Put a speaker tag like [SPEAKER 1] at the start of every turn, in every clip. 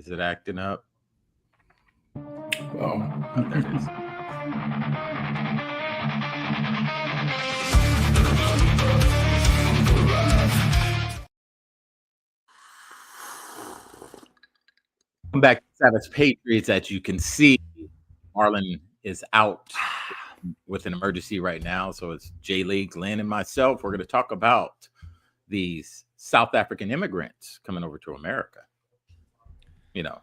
[SPEAKER 1] Is it acting up?
[SPEAKER 2] Oh,
[SPEAKER 1] there it is. Come back to Savage Patriots. As you can see, Marlon is out with an emergency right now. So it's J Lee, Glenn, and myself. We're going to talk about these South African immigrants coming over to America. You know,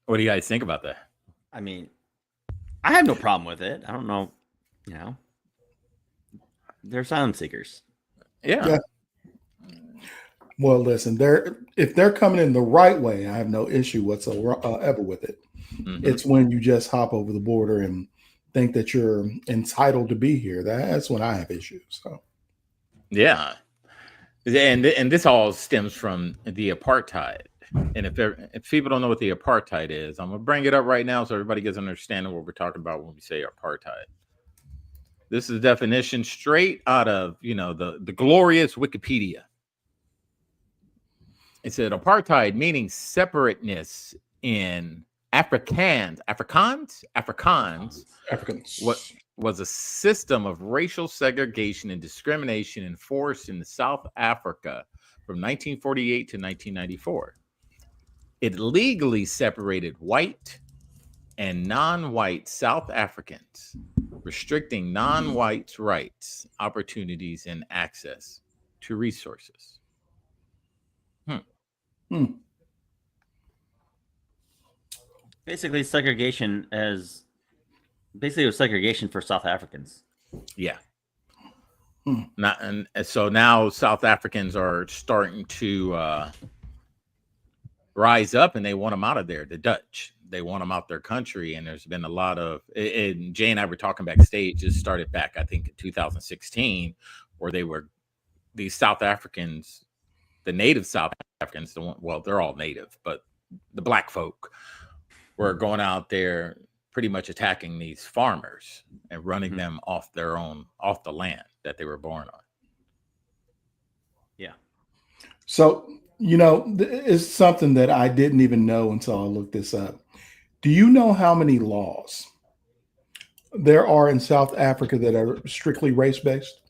[SPEAKER 1] what do you guys think about that?
[SPEAKER 3] I mean, I have no problem with it. I don't know, you know, they're asylum seekers.
[SPEAKER 1] Yeah.
[SPEAKER 2] Well, listen, if they're coming in the right way, I have no issue whatsoever with it. Mm-hmm. It's when you just hop over the border and think that you're entitled to be here. That's when I have issues. So,
[SPEAKER 1] yeah, and this all stems from the apartheid. And if people don't know what the apartheid is, I'm gonna bring it up right now so everybody gets an understanding of what we're talking about when we say apartheid. This is a definition straight out of the glorious Wikipedia. It said apartheid, meaning separateness in Afrikaners. What was a system of racial segregation and discrimination enforced in South Africa from 1948 to 1994. It legally separated white and non-white South Africans, restricting non-whites' rights, opportunities, and access to resources.
[SPEAKER 3] Basically, segregation it was segregation for South Africans.
[SPEAKER 1] Yeah. So now South Africans are starting to rise up, and they want them out of there. The Dutch, they want them out their country, and there's been a lot of. And Jay and I were talking backstage. It started back, I think, in 2016, where these South Africans, the native South Africans, they're all native, but the black folk were going out there pretty much attacking these farmers and running them off the land that they were born on.
[SPEAKER 3] Yeah.
[SPEAKER 2] So, it's something that I didn't even know until I looked this up. Do you know how many laws there are in South Africa that are strictly race-based?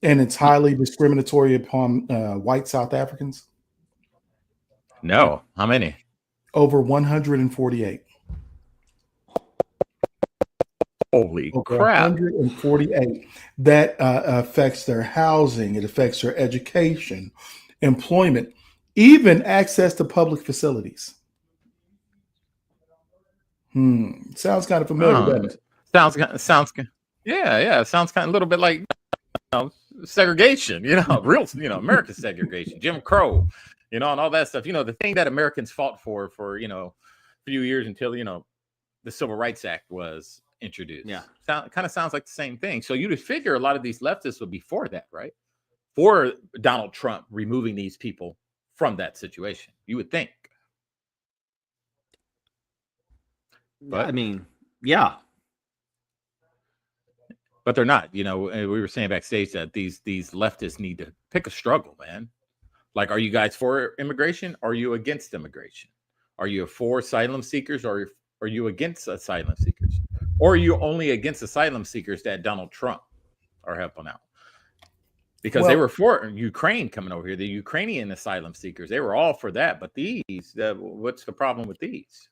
[SPEAKER 2] And it's highly discriminatory upon white South Africans?
[SPEAKER 1] No. How many?
[SPEAKER 2] Over 148.
[SPEAKER 1] Holy crap.
[SPEAKER 2] 148. That affects their housing. It affects their education, employment, even access to public facilities. Sounds kind of familiar, doesn't it?
[SPEAKER 1] Sounds good. Yeah. Sounds kind of a little bit like segregation, real, American segregation, Jim Crow, and all that stuff. The thing that Americans fought for a few years until, the Civil Rights Act was introduced.
[SPEAKER 3] Yeah.
[SPEAKER 1] Kind of sounds like the same thing. So you'd figure a lot of these leftists would be for that, right? For Donald Trump removing these people from that situation, you would think.
[SPEAKER 3] But I mean, yeah.
[SPEAKER 1] But they're not, we were saying backstage that these leftists need to pick a struggle, man. Like, are you guys for immigration? Are you against immigration? Are you for asylum seekers, or are you against asylum seekers? Or are you only against asylum seekers that Donald Trump are helping out? Because they were for Ukraine coming over here, the Ukrainian asylum seekers, they were all for that. But what's the problem with these?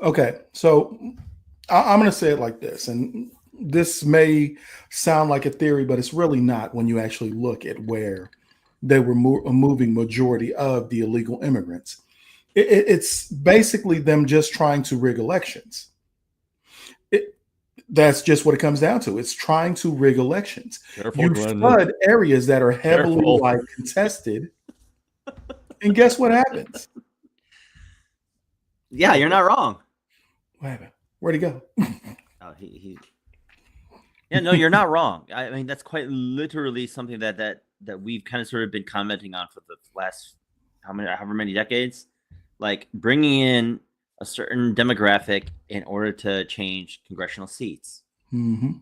[SPEAKER 2] Okay, so I'm going to say it like this, and this may sound like a theory, but it's really not when you actually look at where they were moving majority of the illegal immigrants. It's basically them just trying to rig elections. That's just what it comes down to. It's trying to rig elections. You flood areas that are heavily contested, and guess what happens?
[SPEAKER 3] Yeah, you're not wrong.
[SPEAKER 2] What happened? Where'd he go?
[SPEAKER 3] Oh, Yeah, no, you're not wrong. I mean, that's quite literally something that we've kind of sort of been commenting on for the last however many decades, like bringing in a certain demographic in order to change congressional seats.
[SPEAKER 2] Mm-hmm.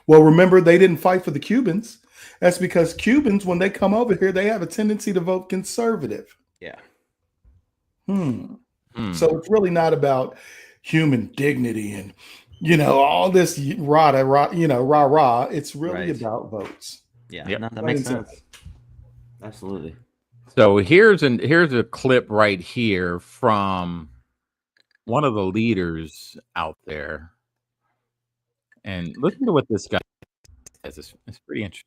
[SPEAKER 2] Well, remember, they didn't fight for the Cubans. That's because Cubans, when they come over here, they have a tendency to vote conservative.
[SPEAKER 3] Yeah.
[SPEAKER 2] Hmm.
[SPEAKER 1] Hmm.
[SPEAKER 2] So it's really not about human dignity and all this rah rah. It's really
[SPEAKER 3] Right.
[SPEAKER 2] about votes.
[SPEAKER 3] Yeah,
[SPEAKER 1] Yep.
[SPEAKER 3] no, that
[SPEAKER 2] Plain
[SPEAKER 3] makes
[SPEAKER 2] and simple.
[SPEAKER 3] sense. Absolutely.
[SPEAKER 1] So here's a clip right here from one of the leaders out there, and listen to what this guy says. It's pretty interesting.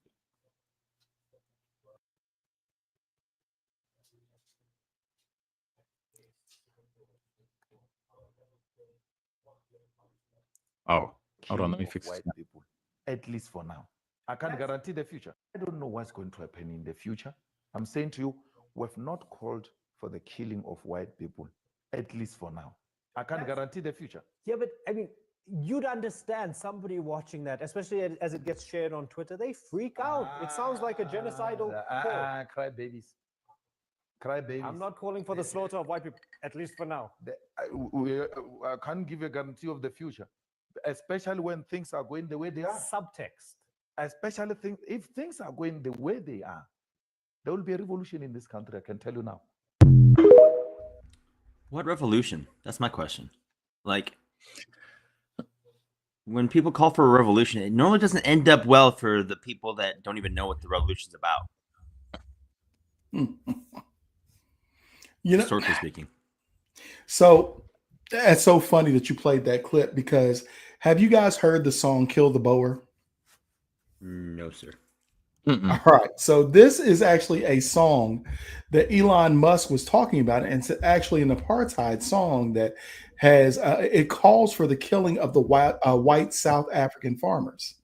[SPEAKER 1] Oh, hold on, let me
[SPEAKER 4] Killing of
[SPEAKER 1] fix this.
[SPEAKER 4] white people, at least for now. I can't guarantee the future. I don't know what's going to happen in the future. I'm saying to you, we've not called for the killing of white people, at least for now. I can't guarantee the future.
[SPEAKER 5] Yeah, but I mean, you'd understand somebody watching that, especially as it gets shared on Twitter, they freak out. It sounds like a genocidal call.
[SPEAKER 4] Cry babies. Cry babies.
[SPEAKER 5] I'm not calling for the slaughter of white people, at least for now.
[SPEAKER 4] I can't give a guarantee of the future, especially when things are going the way they are.
[SPEAKER 5] Subtext.
[SPEAKER 4] Especially if things are going the way they are, there will be a revolution in this country. I can tell you now.
[SPEAKER 3] What revolution? That's my question. Like, when people call for a revolution, it normally doesn't end up well for the people that don't even know what the revolution's about. Historically speaking.
[SPEAKER 2] So that's so funny that you played that clip, because have you guys heard the song "Kill the Boer"?
[SPEAKER 3] No, sir.
[SPEAKER 2] All right. So this is actually a song that Elon Musk was talking about, and it's actually an apartheid song that has it calls for the killing of the white South African farmers.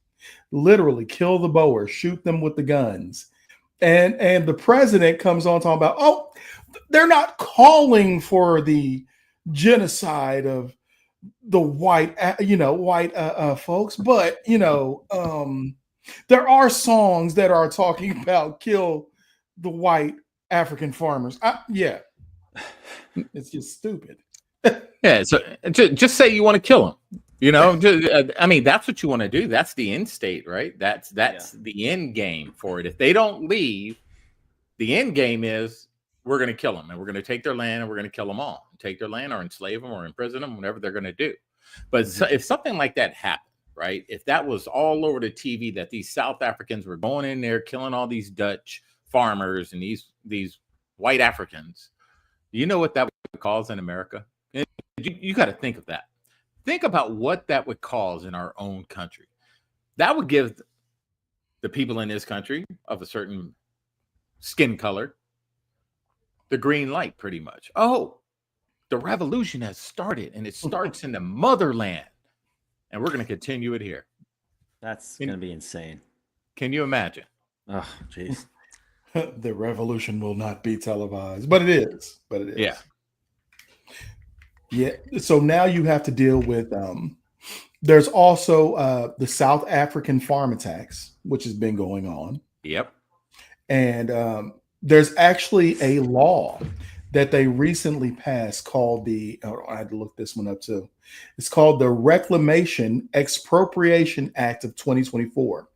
[SPEAKER 2] Literally, kill the Boer, shoot them with the guns. And the president comes on talking about, oh, they're not calling for the genocide of the white folks, but there are songs that are talking about kill the white African farmers. Yeah, it's just stupid.
[SPEAKER 1] Yeah, so just say you want to kill them. I mean, that's what you want to do. That's the end state, right? That's the end game for it. If they don't leave, the end game is we're going to kill them, and we're going to take their land, and we're going to kill them all. Take their land, or enslave them, or imprison them, whatever they're going to do. But if something like that happened, right? If that was all over the TV, that these South Africans were going in there killing all these Dutch farmers and these white Africans, you know what that would cause in America? You got to think of that. Think about what that would cause in our own country. That would give the people in this country of a certain skin color the green light, pretty much. Oh, the revolution has started, and it starts in the motherland, and we're going to continue it here.
[SPEAKER 3] That's going to be insane.
[SPEAKER 1] Can you imagine?
[SPEAKER 3] Oh, jeez.
[SPEAKER 2] The revolution will not be televised, but it is.
[SPEAKER 1] Yeah.
[SPEAKER 2] Yeah. So now you have to deal with there's also the South African farm attacks, which has been going on.
[SPEAKER 1] Yep.
[SPEAKER 2] And there's actually a law that they recently passed called I had to look this one up too. It's called the Reclamation Expropriation Act of 2024.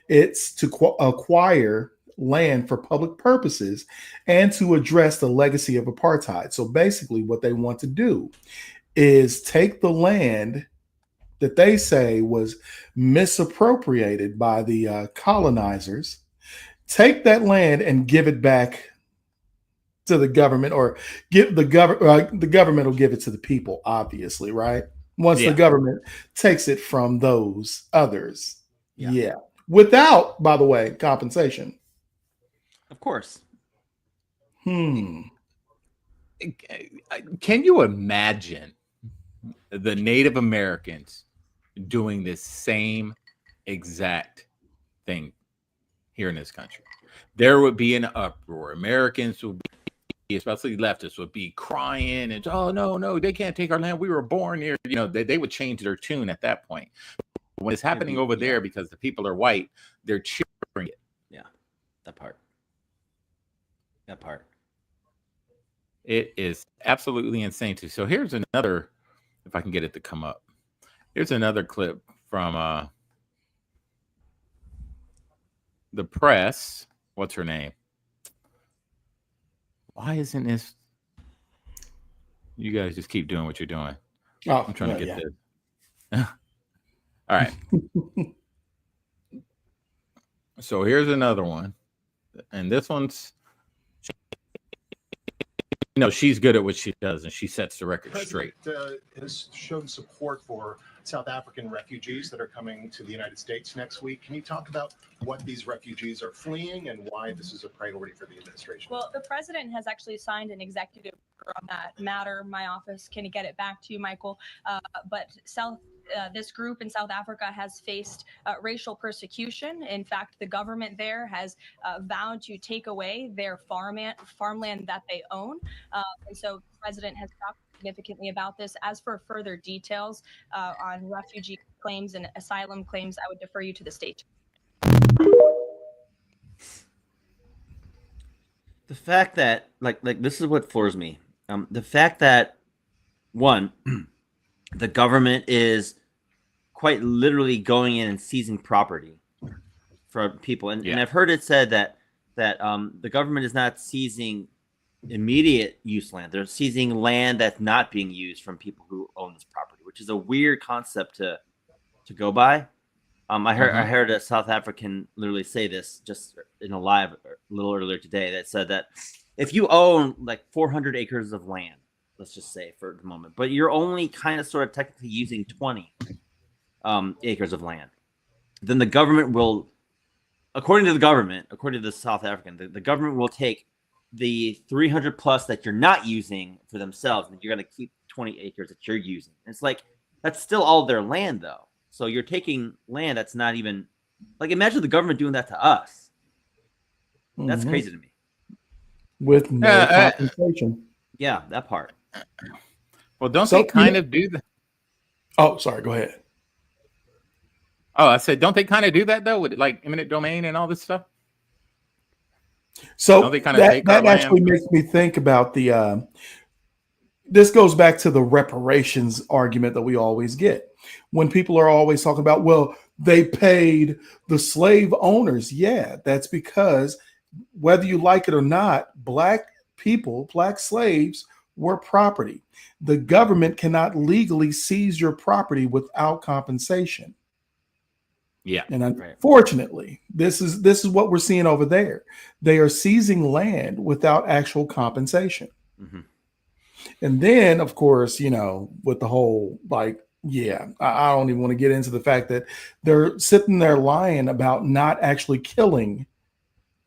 [SPEAKER 2] It's to acquire land for public purposes and to address the legacy of apartheid. So basically what they want to do is take the land that they say was misappropriated by the colonizers, take that land and give it back to the government, or the government will give it to the people, obviously, right? Once the government takes it from those others. Yeah. Without, by the way, compensation.
[SPEAKER 3] Of course.
[SPEAKER 1] Can you imagine the Native Americans doing this same exact thing here in this country? There would be an uproar. Americans would be, especially leftists, would be crying and, oh, no, they can't take our land. We were born here. They would change their tune at that point. When it's happening over there because the people are white, they're cheering it.
[SPEAKER 3] Yeah, that part.
[SPEAKER 1] It is absolutely insane too. So here's another, if I can get it to come up. Here's another clip from the press. What's her name? Why isn't this? You guys just keep doing what you're doing.
[SPEAKER 2] Oh,
[SPEAKER 1] I'm trying to
[SPEAKER 2] yeah,
[SPEAKER 1] get this. All right. So here's another one, and this one's, she's good at what she does, and she sets the record straight.
[SPEAKER 6] Has shown support for South African refugees that are coming to the United States next week. Can you talk about what these refugees are fleeing and why this is a priority for the administration?
[SPEAKER 7] Well, the president has actually signed an executive order on that matter. My office can get it back to you, Michael. But this group in South Africa has faced racial persecution. In fact, the government there has vowed to take away their farmland that they own. And so the president has talked significantly about this. As for further details on refugee claims and asylum claims, I would defer you to the state.
[SPEAKER 3] The fact that like this is what floors me. The fact that one, the government is quite literally going in and seizing property from people, and I've heard it said that the government is not seizing immediate use land; they're seizing land that's not being used from people who own this property, which is a weird concept to go by. I heard a South African literally say this just in a live a little earlier today that said that if you own like 400 acres of land, let's just say for the moment, but you're only kind of sort of technically using 20 acres of land, then the government will, according to the South African, the government will take the 300 plus that you're not using for themselves, and you're going to keep 20 acres that you're using. And it's like, that's still all their land though. So you're taking land that's not even, like, imagine the government doing that to us. That's crazy to me.
[SPEAKER 2] With no compensation.
[SPEAKER 3] Yeah, that part.
[SPEAKER 1] Well, don't they kind of do that?
[SPEAKER 2] Oh, sorry. Go ahead.
[SPEAKER 1] Oh, I said, don't they kind of do that though, with like eminent domain and all this stuff?
[SPEAKER 2] So
[SPEAKER 1] don't they kind of take
[SPEAKER 2] that
[SPEAKER 1] our
[SPEAKER 2] actually
[SPEAKER 1] land?
[SPEAKER 2] makes me think about the. This goes back to the reparations argument that we always get when people are always talking about, well, they paid the slave owners. Yeah, that's because whether you like it or not, black people, black slaves were property. The government cannot legally seize your property without compensation.
[SPEAKER 1] Yeah.
[SPEAKER 2] And unfortunately, this is what we're seeing over there. They are seizing land without actual compensation.
[SPEAKER 3] Mm-hmm.
[SPEAKER 2] And then, of course, with the whole, like, I don't even want to get into the fact that they're sitting there lying about not actually killing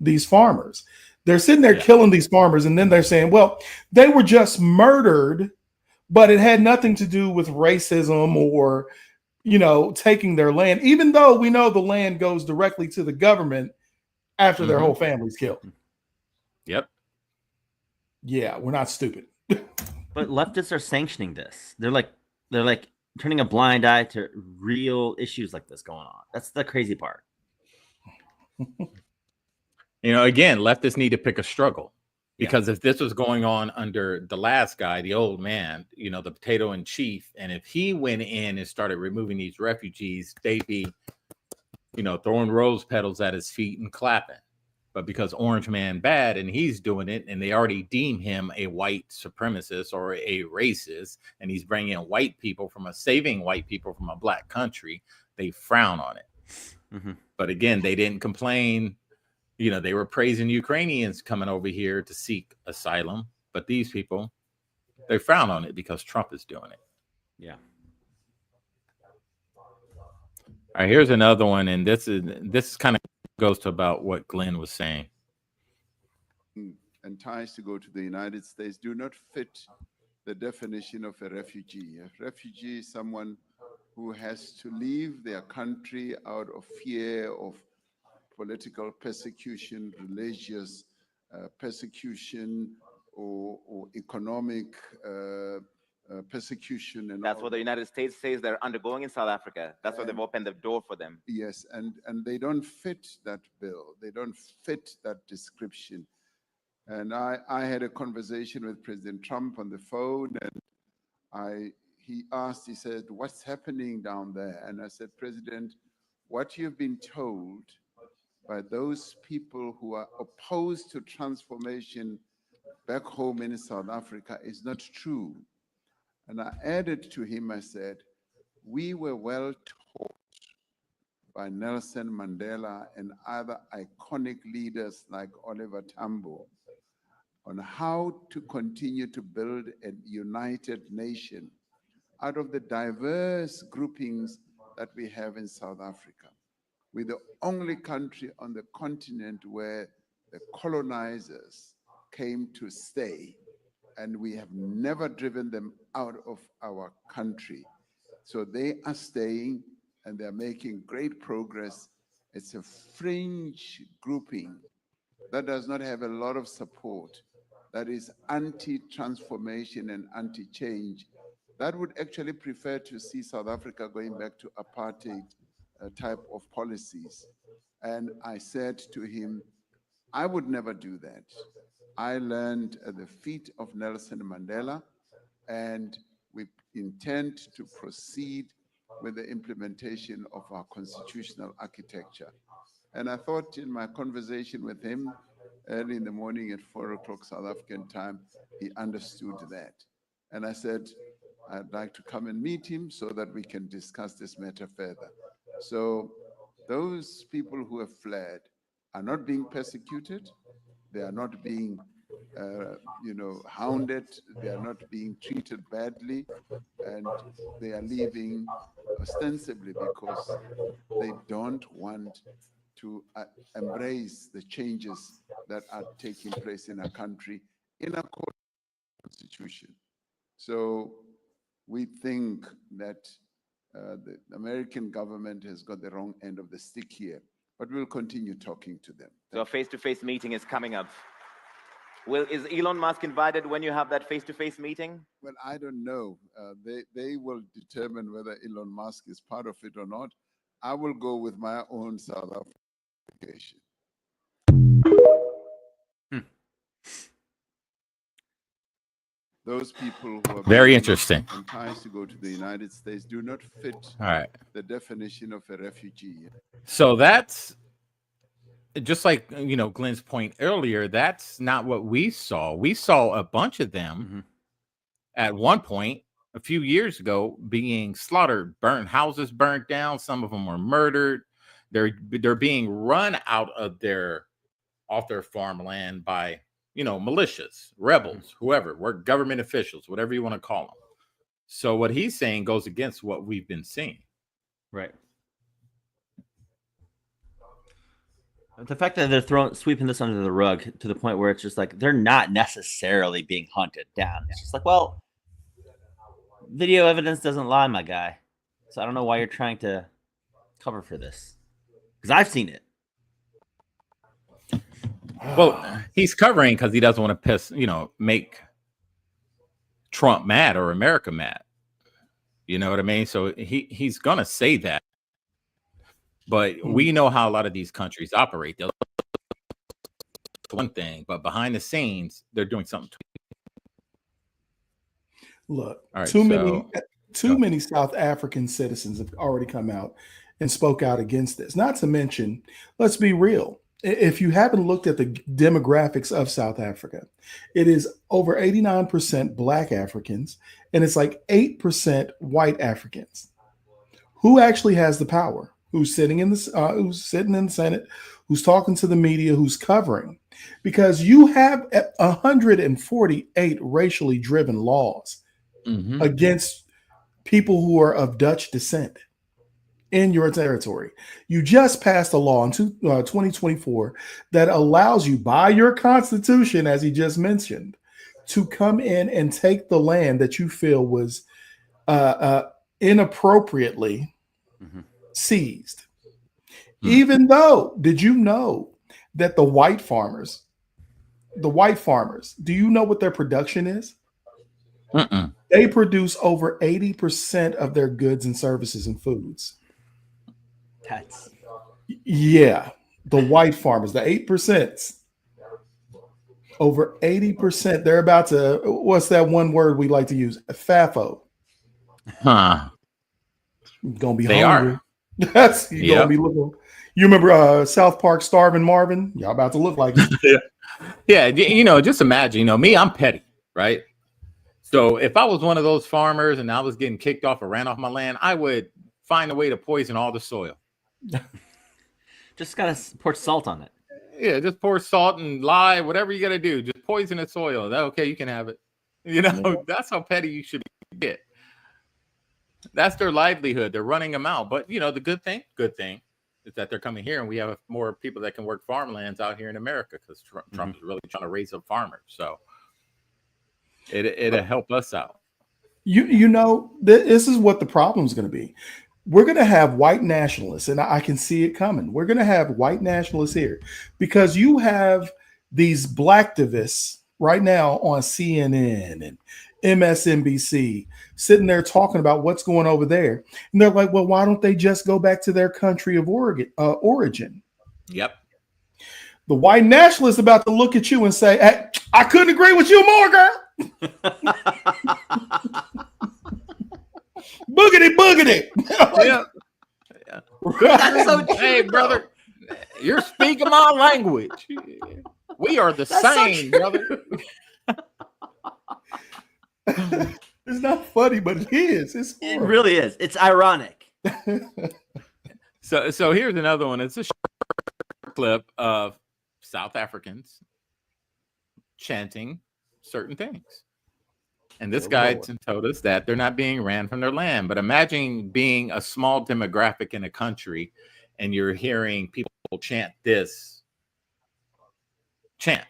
[SPEAKER 2] these farmers. They're sitting there killing these farmers, and then they're saying, well, they were just murdered, but it had nothing to do with racism or, taking their land, even though we know the land goes directly to the government after their whole family's killed.
[SPEAKER 1] Yep.
[SPEAKER 2] Yeah, we're not stupid.
[SPEAKER 3] But leftists are sanctioning this. They're like turning a blind eye to real issues like this going on. That's the crazy part.
[SPEAKER 1] Again, leftists need to pick a struggle, because if this was going on under the last guy, the old man, the potato in chief, and if he went in and started removing these refugees, they'd be, throwing rose petals at his feet and clapping. But because Orange Man bad and he's doing it, and they already deem him a white supremacist or a racist, and he's bringing white people saving white people from a black country, they frown on it.
[SPEAKER 3] Mm-hmm.
[SPEAKER 1] But again, they didn't complain. They were praising Ukrainians coming over here to seek asylum, but these people, they frown on it because Trump is doing it.
[SPEAKER 3] Yeah.
[SPEAKER 1] All right, here's another one, and this is kind of goes to about what Glenn was saying.
[SPEAKER 8] And ties to go to the United States do not fit the definition of a refugee. A refugee is someone who has to leave their country out of fear of political persecution, religious persecution, or economic persecution. And
[SPEAKER 9] that's what the United States says they're undergoing in South Africa. That's why they've opened the door for them.
[SPEAKER 8] Yes, and they don't fit that bill. They don't fit that description. And I had a conversation with President Trump on the phone, and he said, what's happening down there? And I said, President, what you've been told by those people who are opposed to transformation back home in South Africa is not true. And I added to him, I said, we were well taught by Nelson Mandela and other iconic leaders like Oliver Tambo on how to continue to build a united nation out of the diverse groupings that we have in South Africa. We're the only country on the continent where the colonizers came to stay, and we have never driven them out of our country. So they are staying and they're making great progress. It's a fringe grouping that does not have a lot of support, that is anti-transformation and anti-change, that would actually prefer to see South Africa going back to apartheid type of policies. And I said to him, I would never do that. I learned at the feet of Nelson Mandela, and we intend to proceed with the implementation of our constitutional architecture. And I thought in my conversation with him early in the morning at 4 o'clock South African time, he understood that. And I said, I'd like to come and meet him so that we can discuss this matter further. So those people who have fled are not being persecuted. They are not being hounded. They are not being treated badly. And they are leaving ostensibly because they don't want to embrace the changes that are taking place in our country in accordance with the Constitution. So we think that the American government has got the wrong end of the stick here, but we'll continue talking to them.
[SPEAKER 9] So a face-to-face meeting is coming up. Is Elon Musk invited when you have that face-to-face meeting?
[SPEAKER 8] Well, I don't know. They will determine whether Elon Musk is part of it or not. I will go with my own South African. Those people who are
[SPEAKER 1] very interesting
[SPEAKER 8] and ties to go to the United States do not fit the definition of a refugee.
[SPEAKER 1] So that's just like, Glenn's point earlier, that's not what we saw. We saw a bunch of them at one point a few years ago being slaughtered, houses burnt down. Some of them were murdered. They're being run off their farmland by, militias, rebels, whoever, government officials, whatever you want to call them. So what he's saying goes against what we've been seeing.
[SPEAKER 3] Right. The fact that they're sweeping this under the rug to the point where it's just like they're not necessarily being hunted down. It's just like, well, video evidence doesn't lie, my guy. So I don't know why you're trying to cover for this, because I've seen it.
[SPEAKER 1] Well, he's covering because he doesn't want to make Trump mad or America mad. You know what I mean? So he's gonna say that. But we know how a lot of these countries operate. They'll one thing, but behind the scenes, they're doing something.
[SPEAKER 2] Look,
[SPEAKER 1] right,
[SPEAKER 2] too many South African citizens have already come out and spoke out against this. Not to mention, let's be real. If you haven't looked at the demographics of South Africa, it is over 89% Black Africans, and it's like 8% white Africans. Who actually has the power? Who's sitting in the Senate? Who's talking to the media? Who's covering? Because you have 148 racially driven laws against people who are of Dutch descent in your territory. You just passed a law in 2024 that allows you, by your constitution, as he just mentioned, to come in and take the land that you feel was inappropriately seized. Even though, did you know that the white farmers, do you know what their production is? They produce over 80% of their goods and services and foods. Yeah, the white farmers, the 8%, over 80%. They're about to, what's that one word we like to use? FAFO. Gonna be
[SPEAKER 1] they
[SPEAKER 2] hungry.
[SPEAKER 1] Are.
[SPEAKER 2] That's gonna be looking. You remember South Park Starving Marvin? Y'all about to look like it.
[SPEAKER 1] Yeah, just imagine, me, I'm petty, right? So if I was one of those farmers and I was getting kicked off or ran off my land, I would find a way to poison all the soil.
[SPEAKER 3] Just gotta pour salt on it.
[SPEAKER 1] Yeah, just pour salt and lye, whatever you got to do. Just poison the soil. That okay? You can have it. You know, that's how petty you should get. That's their livelihood. They're running them out. But you know, the good thing is that they're coming here, and we have more people that can work farmlands out here in America because Trump is really trying to raise up farmers. So it'll help us out.
[SPEAKER 2] You know, this is what the problem is going to be. We're going to have white nationalists, and I can see it coming. We're going to have white nationalists here because you have these blacktivists right now on CNN and MSNBC sitting there talking about what's going over there. And they're like, well, why don't they just go back to their country of origin?
[SPEAKER 1] Yep.
[SPEAKER 2] The white nationalist about to look at you and say, hey, I couldn't agree with you more, girl. Boogity.
[SPEAKER 1] Yeah.
[SPEAKER 3] That's so true,
[SPEAKER 1] hey, brother, you're speaking my language. We are the same, brother.
[SPEAKER 2] It's not funny, but it is.
[SPEAKER 3] It really is. It's ironic.
[SPEAKER 1] So here's another one. It's a short clip of South Africans chanting certain things. And this guy told us that they're not being ran from their land. But imagine being a small demographic in a country and you're hearing people chant this chant.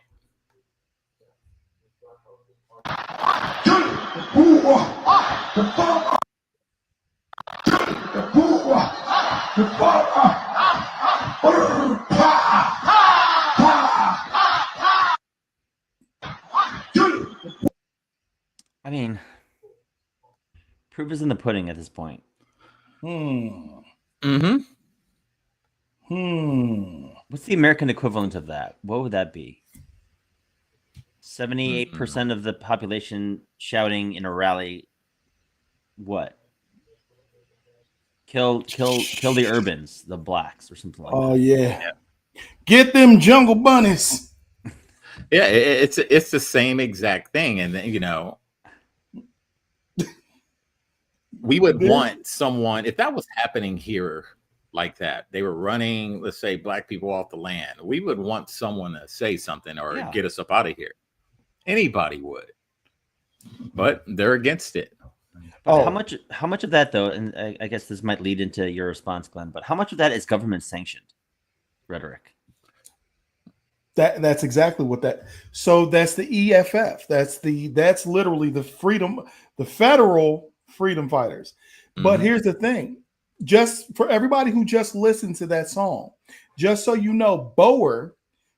[SPEAKER 3] I mean, proof is in the pudding at this point.
[SPEAKER 1] Mm-hmm.
[SPEAKER 3] What's the American equivalent of that? What would that be? 78% of the population shouting in a rally. What? Kill the urbans, the blacks, or something like that.
[SPEAKER 2] Oh yeah. Get them jungle bunnies.
[SPEAKER 1] Yeah, it's the same exact thing, and you know, we would want someone if that was happening here like that. They were running, let's say, black people off the land. We would want someone to say something or get us up out of here. Anybody would, but they're against it.
[SPEAKER 3] How much of that though, and I guess this might lead into your response, Glenn, but how much of that is government sanctioned rhetoric?
[SPEAKER 2] That's exactly what that. So that's the EFF. That's literally the federal freedom fighters. But here's the thing, just for everybody who just listened to that song, just so you know, Boer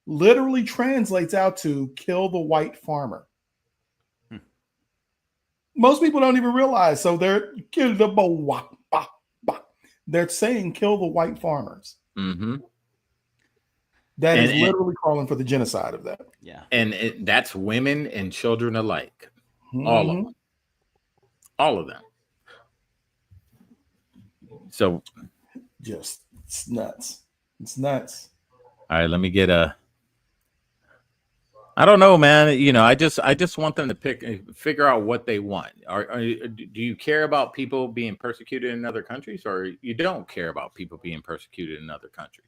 [SPEAKER 2] literally translates out to kill the white farmer. Most people don't even realize. So they're kill the Boer. They're saying kill the white farmers.
[SPEAKER 1] Mm-hmm.
[SPEAKER 2] That is literally calling for the genocide of that.
[SPEAKER 3] Yeah.
[SPEAKER 1] And that's women and children alike.
[SPEAKER 2] Mm-hmm.
[SPEAKER 1] All of them. All of them. So
[SPEAKER 2] just it's nuts. It's nuts.
[SPEAKER 1] All right, let me get I don't know, man. You know, I just want them to figure out what they want. Do you care about people being persecuted in other countries, or you don't care about people being persecuted in other countries?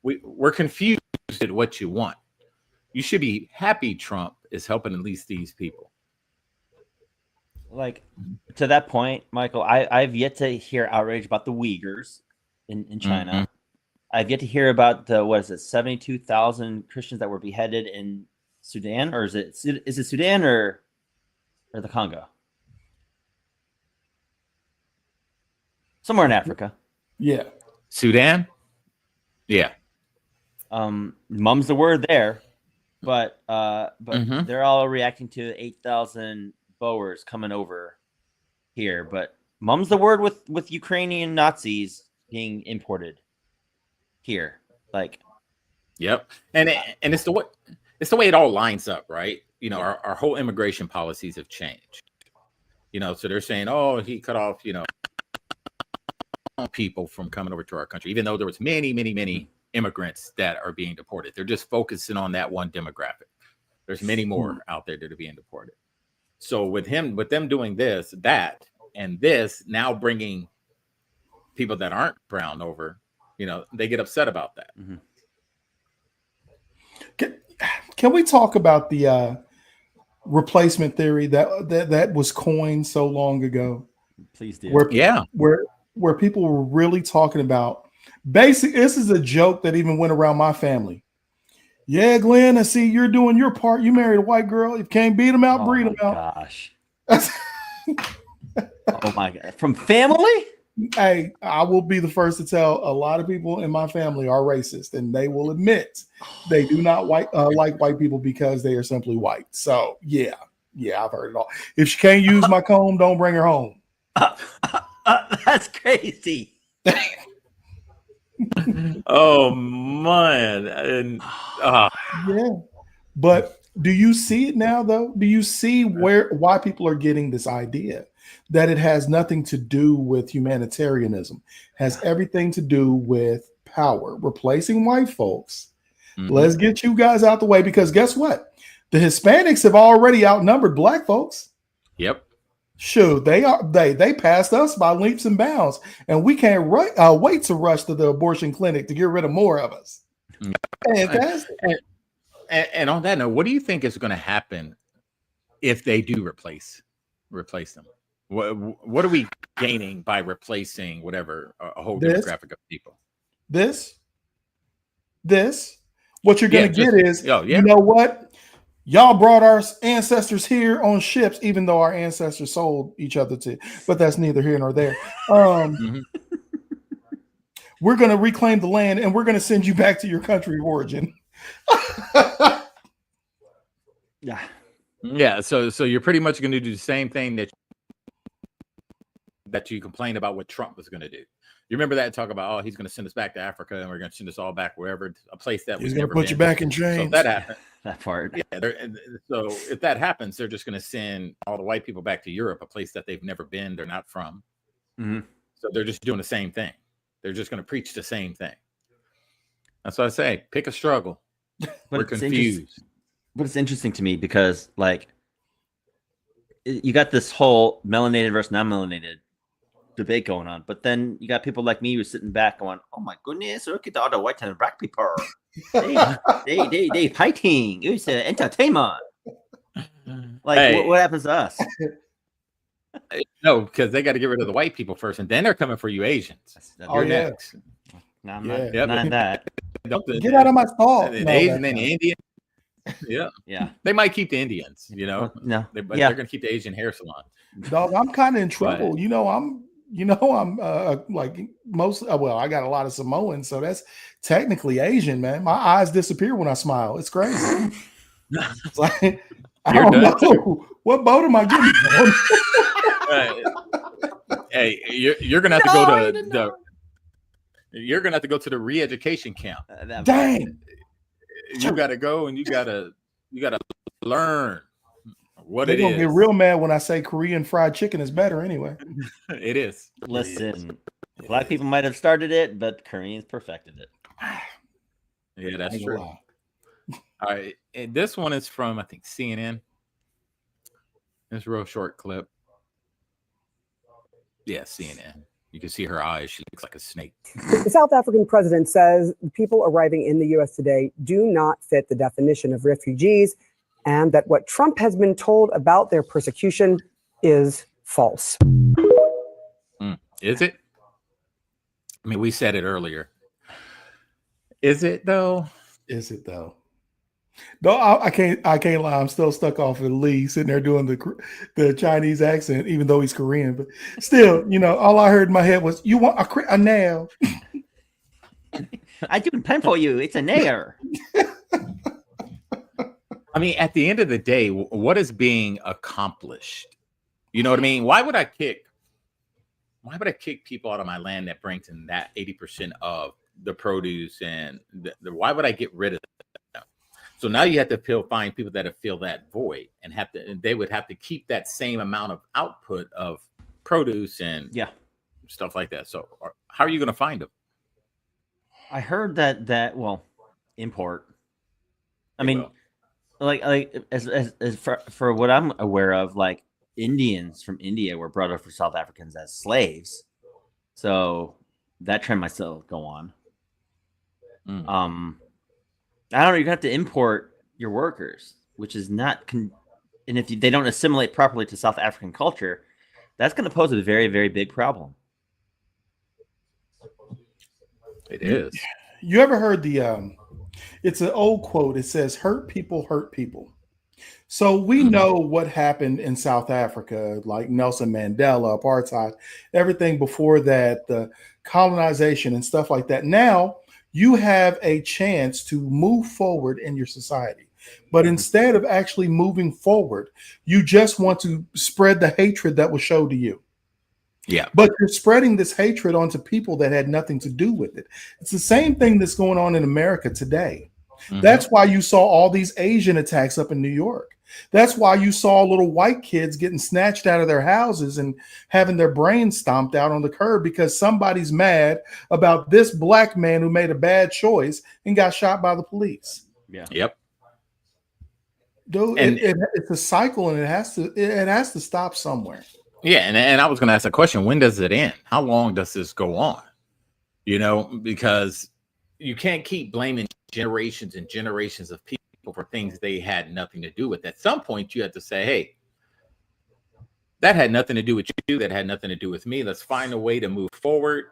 [SPEAKER 1] We're confused at what you want. You should be happy Trump is helping at least these people.
[SPEAKER 3] Like, to that point, Michael, I've yet to hear outrage about the Uyghurs in China. Mm-hmm. I've yet to hear about the 72,000 Christians that were beheaded in Sudan, or is it Sudan or the Congo? Somewhere in Africa.
[SPEAKER 2] Yeah.
[SPEAKER 1] Sudan? Yeah.
[SPEAKER 3] Mum's the word there, but they're all reacting to 8,000 Boers coming over here, but mum's the word with Ukrainian Nazis being imported here. Like,
[SPEAKER 1] yep. And it's the way it all lines up, right? You know, our whole immigration policies have changed. You know, so they're saying, oh, he cut off, you know, people from coming over to our country, even though there was many immigrants that are being deported. They're just focusing on that one demographic. There's many more out there that are being deported. So with them doing this, that, and this, now bringing people that aren't brown over, they get upset about that.
[SPEAKER 3] Mm-hmm.
[SPEAKER 2] Can we talk about the replacement theory that was coined so long ago?
[SPEAKER 3] Please do.
[SPEAKER 2] Where people were really talking about basic. This is a joke that even went around my family. Yeah, Glenn, I see you're doing your part. You married a white girl. If you can't beat them out, breed them out.
[SPEAKER 3] Gosh. Oh my God. From family?
[SPEAKER 2] Hey, I will be the first to tell a lot of people in my family are racist, and they will admit they do not like white people because they are simply white. So yeah, I've heard it all. If she can't use my comb, don't bring her home.
[SPEAKER 3] That's crazy.
[SPEAKER 1] Oh man. And
[SPEAKER 2] yeah. But do you see it now though? Do you see why people are getting this idea that it has nothing to do with humanitarianism, has everything to do with power, replacing white folks? Mm-hmm. Let's get you guys out the way, because guess what? The Hispanics have already outnumbered black folks.
[SPEAKER 1] Yep.
[SPEAKER 2] Sure, they passed us by leaps and bounds, and we can't wait to rush to the abortion clinic to get rid of more of us. Fantastic.
[SPEAKER 1] And on that note, what do you think is going to happen if they do replace them? What are we gaining by replacing whatever a whole demographic of people?
[SPEAKER 2] This. What you're going to get is, you know what? Y'all brought our ancestors here on ships, even though our ancestors sold each other to. But that's neither here nor there. We're going to reclaim the land, and we're going to send you back to your country of origin.
[SPEAKER 1] Yeah. So you're pretty much going to do the same thing that you complained about what Trump was going to do. You remember that talk about, he's going to send us back to Africa, and we're going to send us all back wherever, a place that
[SPEAKER 2] he's going to put you back in chains.
[SPEAKER 1] So if that happens,
[SPEAKER 3] that part.
[SPEAKER 1] Yeah. So if that happens, they're just going to send all the white people back to Europe, a place that they've never been, they're not from.
[SPEAKER 3] Mm-hmm.
[SPEAKER 1] So they're just doing the same thing. They're just going to preach the same thing. That's what I say. Pick a struggle. We're confused.
[SPEAKER 3] But it's interesting to me because, like, you got this whole melanated versus non-melanated debate going on, but then you got people like me who's sitting back going, "Oh my goodness, look at the other white and black people. they fighting. It's entertainment." Like, hey. What happens to us?
[SPEAKER 1] No, because they got to get rid of the white people first, and then they're coming for you Asians.
[SPEAKER 3] You're next. No, I'm not that.
[SPEAKER 2] Get out of my stall.
[SPEAKER 1] Asian and Indian.
[SPEAKER 3] Yeah.
[SPEAKER 1] They might keep the Indians,
[SPEAKER 3] No.
[SPEAKER 1] But they're going to keep the Asian hair salon.
[SPEAKER 2] Dog, I'm kind of in trouble. But, I'm like most. Well, I got a lot of Samoans, so that's technically Asian, man. My eyes disappear when I smile. It's crazy. It's like, I don't know what boat am I getting on?
[SPEAKER 1] Hey, you're gonna have to go to the. You're gonna have to go to the re-education camp.
[SPEAKER 2] Dang.
[SPEAKER 1] You got to go and you got to learn what
[SPEAKER 2] They're
[SPEAKER 1] it is.
[SPEAKER 2] They're gonna get real mad when I say Korean fried chicken is better anyway.
[SPEAKER 1] It is.
[SPEAKER 3] Listen, black people might have started it, but Koreans perfected it.
[SPEAKER 1] Yeah, that's true. All right, and this one is from, I think, CNN. It's a real short clip. Yeah, CNN. You can see her eyes. She looks like a snake.
[SPEAKER 10] The South African president says people arriving in the U.S. today do not fit the definition of refugees, and that what Trump has been told about their persecution is false.
[SPEAKER 1] Is it? I mean, we said it earlier. Is it though?
[SPEAKER 2] Is it though? No, I can't lie. I'm still stuck off of Lee sitting there doing the Chinese accent, even though he's Korean. But still, all I heard in my head was, "You want a nail?"
[SPEAKER 3] I do pen for you. It's a nail.
[SPEAKER 1] I mean, at the end of the day, what is being accomplished? You know what I mean? Why would I kick people out of my land that brings in that 80% of the produce, and why would I get rid of them? So now you have to find people that fill that void, and they would have to keep that same amount of output of produce and stuff like that. So how are you going to find them?
[SPEAKER 3] I heard that import. I mean, as for what I'm aware of, like Indians from India were brought over South Africans as slaves, so that trend might still go on. I don't know. You have to import your workers, which is not, and if they don't assimilate properly to South African culture, that's going to pose a very, very big problem.
[SPEAKER 1] It is.
[SPEAKER 2] You ever heard the? It's an old quote. It says, "Hurt people hurt people." So we know what happened in South Africa, like Nelson Mandela, apartheid, everything before that, the colonization and stuff like that. Now you have a chance to move forward in your society. But instead of actually moving forward, you just want to spread the hatred that was shown to you.
[SPEAKER 1] Yeah.
[SPEAKER 2] But you're spreading this hatred onto people that had nothing to do with it. It's the same thing that's going on in America today. That's why you saw all these Asian attacks up in New York. That's why you saw little white kids getting snatched out of their houses and having their brains stomped out on the curb because somebody's mad about this black man who made a bad choice and got shot by the police.
[SPEAKER 3] Yeah.
[SPEAKER 1] Yep.
[SPEAKER 2] Dude,
[SPEAKER 1] And-
[SPEAKER 2] it's a cycle, and it has to stop somewhere.
[SPEAKER 1] Yeah, and I was going to ask a question: when does it end? How long does this go on? You know, because you can't keep blaming generations and generations of people for things they had nothing to do with. At some point, you have to say, "Hey, that had nothing to do with you. That had nothing to do with me. Let's find a way to move forward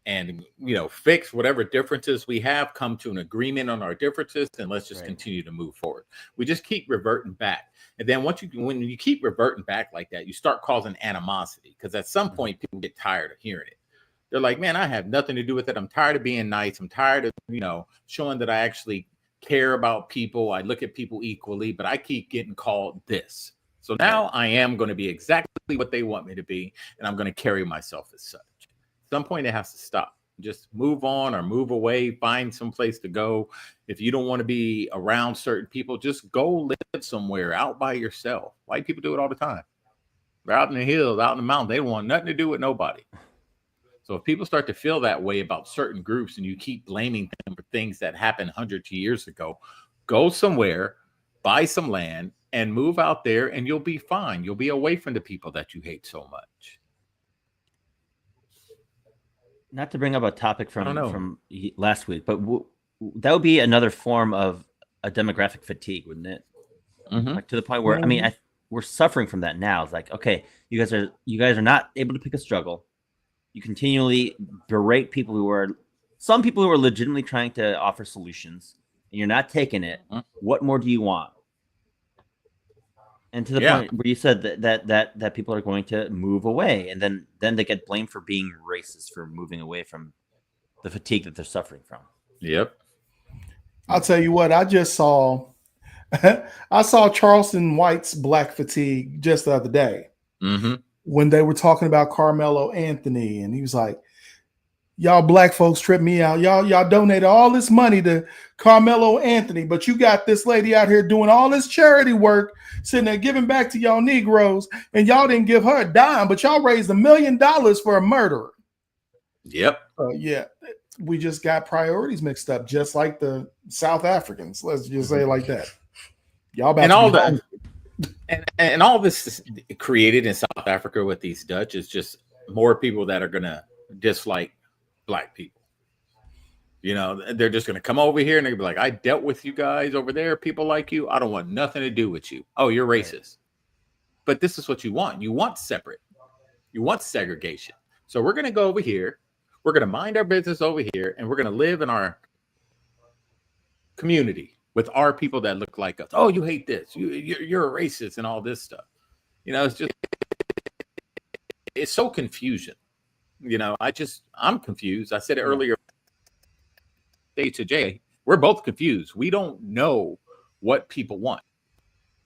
[SPEAKER 1] and, you know, fix whatever differences we have, come to an agreement on our differences, and let's just continue to move forward." We just keep reverting back. And then when you keep reverting back like that, you start causing animosity, because at some point people get tired of hearing it. They're like, man, I have nothing to do with it. I'm tired of being nice. I'm tired of, you know, showing that I actually care about people. I look at people equally, but I keep getting called this. So now I am going to be exactly what they want me to be, and I'm going to carry myself as such. At some point, it has to stop. Just move on or move away, find some place to go. If you don't want to be around certain people, just go live somewhere out by yourself. White people do it all the time. They're out in the hills, out in the mountains. They don't want nothing to do with nobody. So if people start to feel that way about certain groups and you keep blaming them for things that happened hundreds of years ago, go somewhere, buy some land, and move out there, and you'll be fine. You'll be away from the people that you hate so much.
[SPEAKER 3] Not to bring up a topic from last week, but that would be another form of a demographic fatigue, wouldn't it? Like, to the point where, I mean, we're suffering from that now. It's like, okay, you guys are not able to pick a struggle. You continually berate people some people who are legitimately trying to offer solutions, and you're not taking it. What more do you want? And to the point where you said that people are going to move away, and then they get blamed for being racist for moving away from the fatigue that they're suffering from.
[SPEAKER 1] Yep.
[SPEAKER 2] I'll tell you what, I just saw I saw Charleston White's black fatigue just the other day when they were talking about Carmelo Anthony, and he was like, y'all black folks trip me out. Y'all donated all this money to Carmelo Anthony, but you got this lady out here doing all this charity work, sitting there giving back to y'all Negroes, and y'all didn't give her a dime, but y'all raised $1 million for a murderer.
[SPEAKER 1] Yep.
[SPEAKER 2] Yeah, we just got priorities mixed up, just like the South Africans. Let's just say it like that. Y'all about
[SPEAKER 1] and
[SPEAKER 2] to
[SPEAKER 1] all
[SPEAKER 2] be
[SPEAKER 1] that,
[SPEAKER 2] hungry.
[SPEAKER 1] and all this is created in South Africa with these Dutch is just more people that are gonna dislike black people. You know, they're just gonna come over here and they're gonna be like, I dealt with you guys over there, people like you. I don't want nothing to do with you. Oh, you're racist. But this is what you want. You want separate. You want segregation. So we're gonna go over here. We're gonna mind our business over here, and we're gonna live in our community with our people that look like us. Oh, you hate this. You're a racist and all this stuff. You know, it's so confusion. You know, I'm confused. I said it earlier to Jay. We're both confused. We don't know what people want.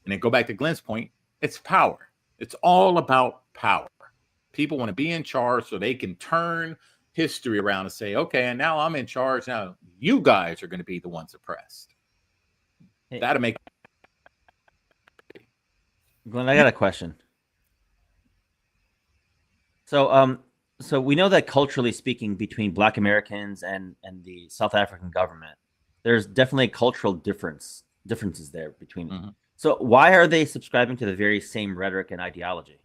[SPEAKER 1] And then go back to Glenn's point. It's power. It's all about power. People want to be in charge so they can turn history around and say, okay, and now I'm in charge. Now you guys are going to be the ones oppressed. That'll make.
[SPEAKER 3] Glenn, I got a question. So we know that culturally speaking, between Black Americans and the South African government, there's definitely a cultural difference differences there between.
[SPEAKER 1] Mm-hmm.
[SPEAKER 3] So why are they subscribing to the very same rhetoric and ideology?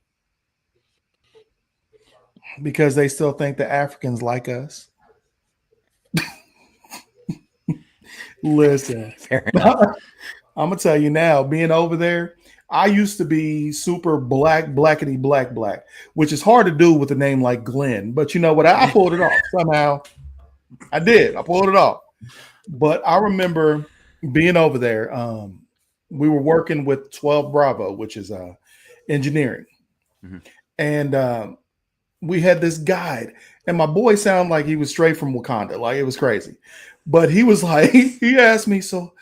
[SPEAKER 2] Because they still think the Africans like us. Listen,
[SPEAKER 3] Fair enough.
[SPEAKER 2] I'm gonna tell you now, being over there, I used to be super blackety black, which is hard to do with a name like Glenn. But you know what? I pulled it off somehow. I did. I pulled it off. But I remember being over there. We were working with 12 Bravo, which is engineering, and we had this guide, and my boy sounded like he was straight from Wakanda, like it was crazy. But he was like, he asked me, so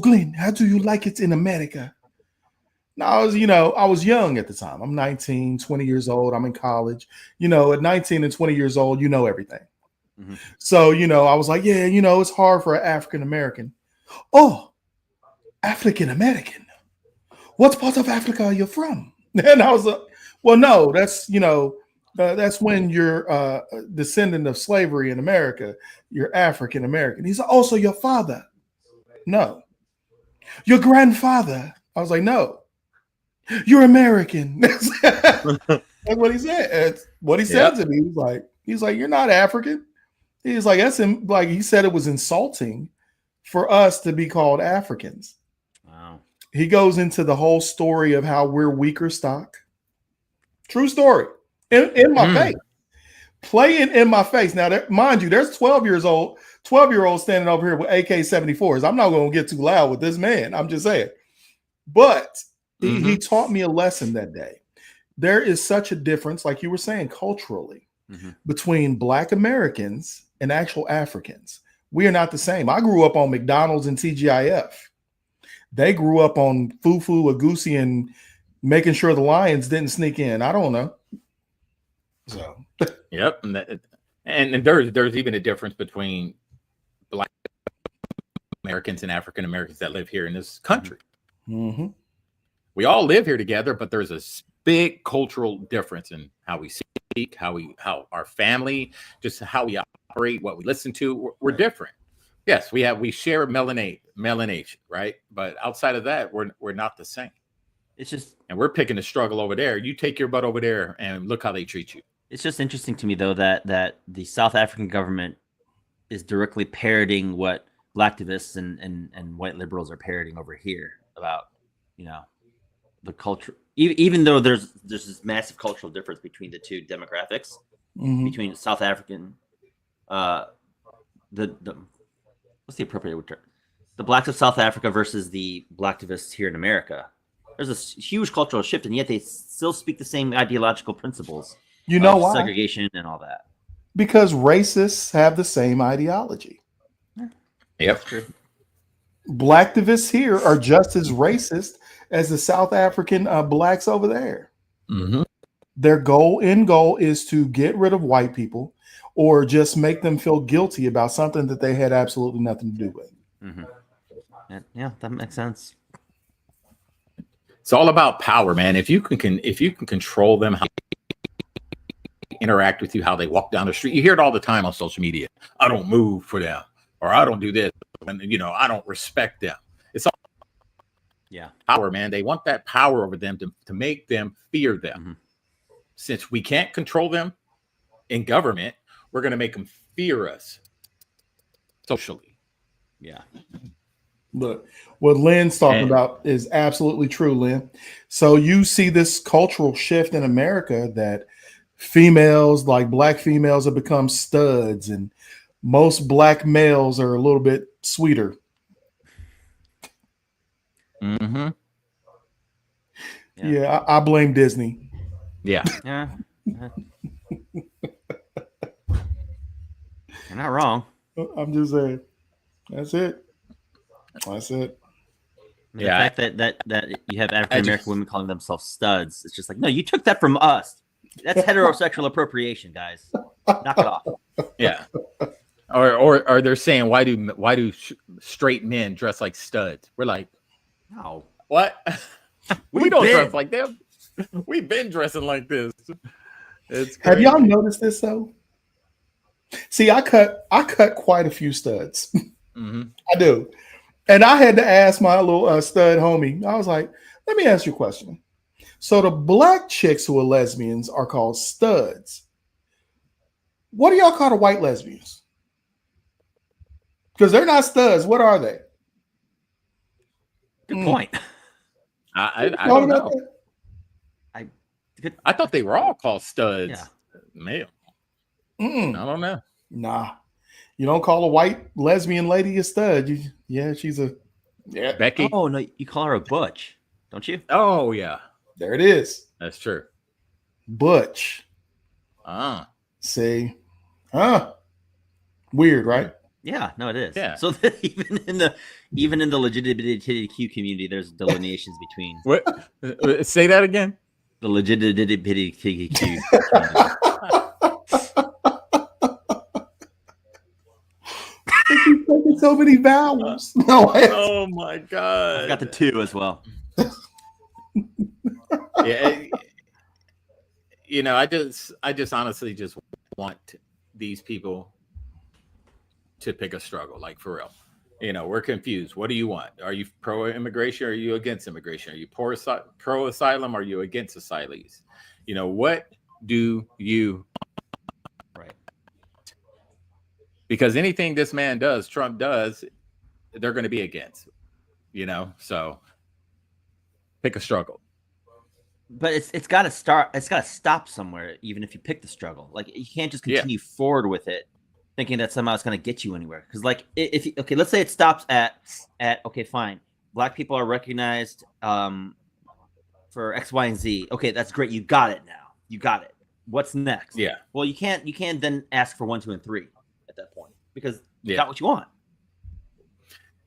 [SPEAKER 2] Glenn, how do you like it in America? Now I was young at the time. I'm 19, 20 years old. I'm in college. At 19 and 20 years old, you know everything. Mm-hmm. So, I was like, yeah, it's hard for an African American. Oh, African American. What part of Africa are you from? And I was like, well, no, that's, that's when you're a descendant of slavery in America. You're African American. He said, oh, so your father? No. Your grandfather? I was like, no. You're American. That's what he said. That's what he said to me. He's like, you're not African. He's like, he said it was insulting for us to be called Africans.
[SPEAKER 3] Wow.
[SPEAKER 2] He goes into the whole story of how we're weaker stock. True story. In my face. Play it in my face. Now, mind you, there's 12-year-olds standing over here with AK-74s. I'm not going to get too loud with this man. I'm just saying. But he taught me a lesson that day. There is such a difference, like you were saying, culturally, between Black Americans and actual Africans. We are not the same. I grew up on McDonald's and TGIF. They grew up on Fufu, Agusi, and making sure the Lions didn't sneak in. I don't know. So,
[SPEAKER 1] yep, and there's even a difference between Black Americans and African Americans that live here in this country.
[SPEAKER 2] Mm-hmm.
[SPEAKER 1] We all live here together, but there's a big cultural difference in how we speak, how our family, just how we operate, what we listen to. We're different. Yes, we share melanation, right? But outside of that, we're not the same.
[SPEAKER 3] It's just,
[SPEAKER 1] and we're picking the struggle over there. You take your butt over there and look how they treat you.
[SPEAKER 3] It's just interesting to me, though, that the South African government is directly parroting what Blacktivists and white liberals are parroting over here about, the culture. Even though there's this massive cultural difference between the two demographics, between South African, what's the appropriate term? The Blacks of South Africa versus the Blacktivists here in America. There's a huge cultural shift, and yet they still speak the same ideological principles.
[SPEAKER 2] You know why?
[SPEAKER 3] Segregation and all that.
[SPEAKER 2] Because racists have the same ideology.
[SPEAKER 1] Yep.
[SPEAKER 3] True.
[SPEAKER 2] Blacktivists here are just as racist as the South African blacks over there.
[SPEAKER 1] Mm-hmm.
[SPEAKER 2] Their goal is to get rid of white people or just make them feel guilty about something that they had absolutely nothing to do with.
[SPEAKER 3] Mm-hmm. Yeah, that makes sense.
[SPEAKER 1] It's all about power, man. If you can control them, how they interact with you, how they walk down the street. You hear it all the time on social media. I don't move for them, or I don't do this, and I don't respect them. It's all power, man. They want that power over them to make them fear them. Mm-hmm. Since we can't control them in government, we're going to make them fear us socially.
[SPEAKER 3] Yeah.
[SPEAKER 2] Look, what Lynn's talking about is absolutely true, Lynn. So you see this cultural shift in America that females, like Black females, have become studs, and most Black males are a little bit sweeter.
[SPEAKER 1] Mm-hmm.
[SPEAKER 2] Yeah, I blame Disney.
[SPEAKER 1] Yeah.
[SPEAKER 3] Yeah. You're not wrong.
[SPEAKER 2] I'm just saying. That's it.
[SPEAKER 3] The fact that you have African American women calling themselves studs, it's just like, no, you took that from us. That's heterosexual appropriation, guys. Knock it off.
[SPEAKER 1] Yeah. Or they're saying, why do straight men dress like studs? We're like,
[SPEAKER 3] no,
[SPEAKER 1] what? we don't dress like them. We've been dressing like this.
[SPEAKER 2] Have y'all noticed this though? See, I cut quite a few studs.
[SPEAKER 1] Mm-hmm.
[SPEAKER 2] I do. And I had to ask my little stud homie. I was like, let me ask you a question. So the black chicks who are lesbians are called studs. What do y'all call the white lesbians? Because they're not studs. What are they?
[SPEAKER 3] Good point.
[SPEAKER 1] I don't know.
[SPEAKER 3] Good.
[SPEAKER 1] I thought they were all called studs.
[SPEAKER 3] Yeah.
[SPEAKER 1] Male.
[SPEAKER 2] Mm-mm.
[SPEAKER 1] I don't know.
[SPEAKER 2] Nah. You don't call a white lesbian lady a stud. She's a
[SPEAKER 1] Becky.
[SPEAKER 3] Oh no, you call her a butch, don't you?
[SPEAKER 1] Oh yeah.
[SPEAKER 2] There it is.
[SPEAKER 1] That's true.
[SPEAKER 2] Butch.
[SPEAKER 1] Ah.
[SPEAKER 2] See? Weird, right?
[SPEAKER 3] Yeah, no, it is.
[SPEAKER 1] Yeah.
[SPEAKER 3] So even in the LGBTQ community, there's delineations between
[SPEAKER 1] What? Say that again.
[SPEAKER 3] the LGBTQ community.
[SPEAKER 2] So many vowels. No,
[SPEAKER 1] Oh my god.
[SPEAKER 3] I've got the 2 as well.
[SPEAKER 1] Yeah. I just honestly just want these people to pick a struggle, like for real. We're confused. What do you want? Are you pro-immigration or are you against immigration? Are you pro-asylum or are you against asylees? What do you
[SPEAKER 3] Right.
[SPEAKER 1] Because anything this man does, Trump does, they're going to be against, so pick a struggle.
[SPEAKER 3] But it's got to start. It's got to stop somewhere. Even if you pick the struggle, like you can't just continue forward with it, thinking that somehow it's going to get you anywhere. Because okay, let's say it stops at okay, fine. Black people are recognized for X, Y, and Z. Okay, that's great. You got it now. You got it. What's next?
[SPEAKER 1] Yeah.
[SPEAKER 3] Well, you can't then ask for 1, 2, and 3 at that point because you
[SPEAKER 1] Yeah.
[SPEAKER 3] got what you want.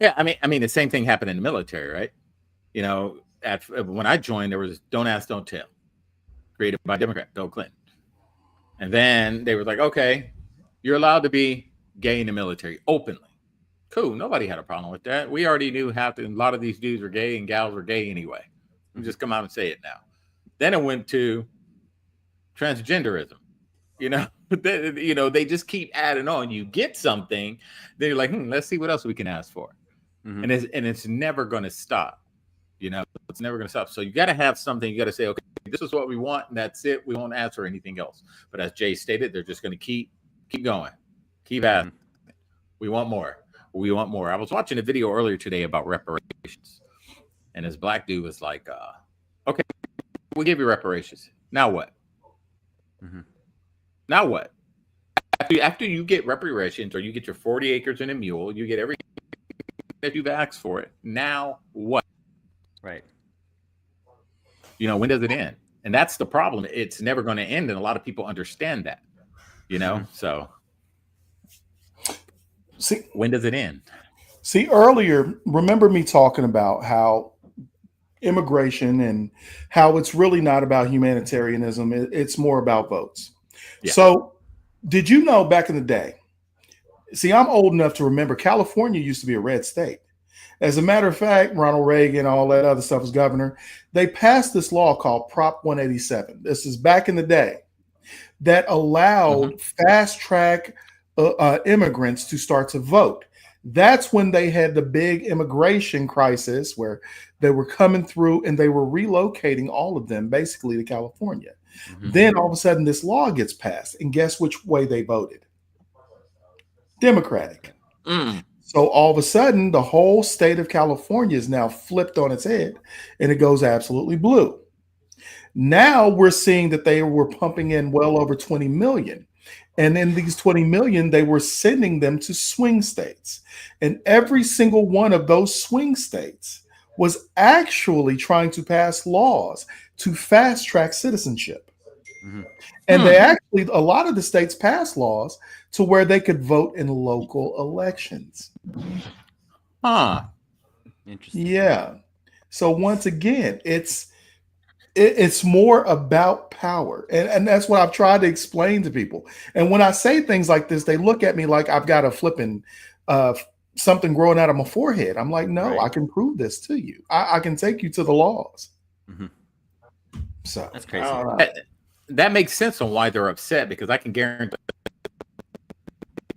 [SPEAKER 1] Yeah, I mean, the same thing happened in the military, right? When I joined, there was "Don't Ask, Don't Tell," created by Democrat Bill Clinton, and then they were like, "Okay, you're allowed to be gay in the military openly." Cool, nobody had a problem with that. We already knew a lot of these dudes were gay and gals were gay anyway. We just come out and say it now. Then it went to transgenderism. They just keep adding on. You get something, then you're like, let's see what else we can ask for.
[SPEAKER 3] Mm-hmm.
[SPEAKER 1] And it's never going to stop. It's never going to stop. So you got to have something. You got to say, okay, this is what we want, and that's it. We won't ask for anything else. But as Jay stated, they're just going to keep going, keep asking. We want more. We want more. I was watching a video earlier today about reparations, and this black dude was like, "Okay, we'll give you reparations. Now what?
[SPEAKER 3] Mm-hmm.
[SPEAKER 1] Now what? After you get reparations, or you get your 40 acres and a mule, you get everything that you've asked for it. Now what?"
[SPEAKER 3] Right.
[SPEAKER 1] When does it end? And that's the problem. It's never going to end. And a lot of people understand that, so
[SPEAKER 2] see,
[SPEAKER 1] when does it end?
[SPEAKER 2] See, earlier, remember me talking about how immigration and how it's really not about humanitarianism. It's more about votes.
[SPEAKER 1] Yeah.
[SPEAKER 2] So did you know back in the day, see, I'm old enough to remember California used to be a red state. As a matter of fact, Ronald Reagan, all that other stuff was governor. They passed this law called Prop 187. This is back in the day that allowed fast track immigrants to start to vote. That's when they had the big immigration crisis where they were coming through and they were relocating all of them basically to California. Then all of a sudden this law gets passed, and guess which way they voted? Democratic. So all of a sudden, the whole state of California is now flipped on its head, and it goes absolutely blue. Now we're seeing that they were pumping in well over 20 million. And in these 20 million, they were sending them to swing states. And every single one of those swing states was actually trying to pass laws to fast track citizenship. And they actually, a lot of the states passed laws to where they could vote in local elections.
[SPEAKER 3] Interesting.
[SPEAKER 2] Yeah. So once again, it's more about power. And that's what I've tried to explain to people. And when I say things like this, they look at me like I've got a flipping something growing out of my forehead. I'm like, no, I can prove this to you. I can take you to the laws. So
[SPEAKER 3] that's crazy.
[SPEAKER 1] That makes sense on why they're upset, because I can guarantee